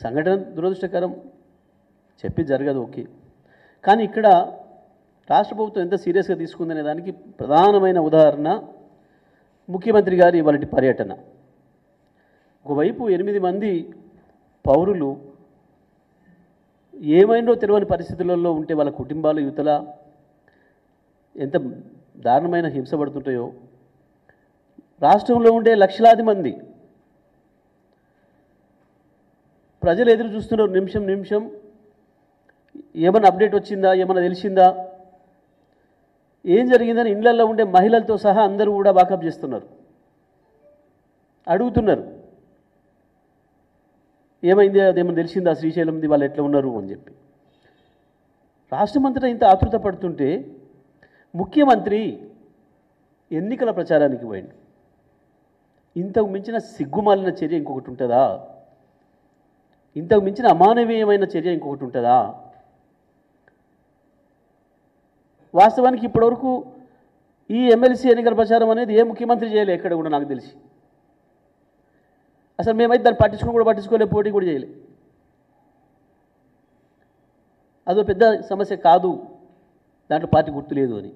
సంఘటన దురదృష్టకరం, చెప్పి జరగదు, ఓకే. కానీ ఇక్కడ రాష్ట్ర ప్రభుత్వం ఎంత సీరియస్గా తీసుకుందనే దానికి ప్రధానమైన ఉదాహరణ ముఖ్యమంత్రి గారి ఇవాళ పర్యటన. ఒకవైపు 8 మంది పౌరులు ఏమైందో తెలియని పరిస్థితులలో ఉంటే వాళ్ళ కుటుంబాలు యువతల ఎంత దారుణమైన హింస పడుతుంటాయో, రాష్ట్రంలో ఉండే లక్షలాది మంది ప్రజలు ఎదురు చూస్తున్నారు. నిమిషం నిమిషం ఏమైనా అప్డేట్ వచ్చిందా, ఏమైనా తెలిసిందా, ఏం జరిగిందని ఇళ్లల్లో ఉండే మహిళలతో సహా అందరూ కూడా వాకప్ చేస్తున్నారు, అడుగుతున్నారు ఏమైంది, అదేమన్నా తెలిసిందా, శ్రీశైలంది వాళ్ళు ఎట్లా ఉన్నారు అని చెప్పి. రాష్ట్రమంతటా ఇంత ఆతృత పడుతుంటే ముఖ్యమంత్రి ఎన్నికల ప్రచారానికి పోయిండు. ఇంతకు మించిన సిగ్గుమాలిన చర్య ఇంకొకటి ఉంటుందా? ఇంతకు మించిన అమానవీయమైన చర్య ఇంకొకటి ఉంటుందా? వాస్తవానికి ఇప్పటివరకు ఈ ఎమ్మెల్సీ ఎన్నికల ప్రచారం అనేది ఏ ముఖ్యమంత్రి చేయలే ఎక్కడ కూడా నాకు తెలిసి. అసలు మేమైతే దాన్ని పట్టించుకోలే, పోటీ కూడా చేయలే. అదో పెద్ద సమస్య కాదు, దాంట్లో పార్టీ గుర్తు లేదు అని.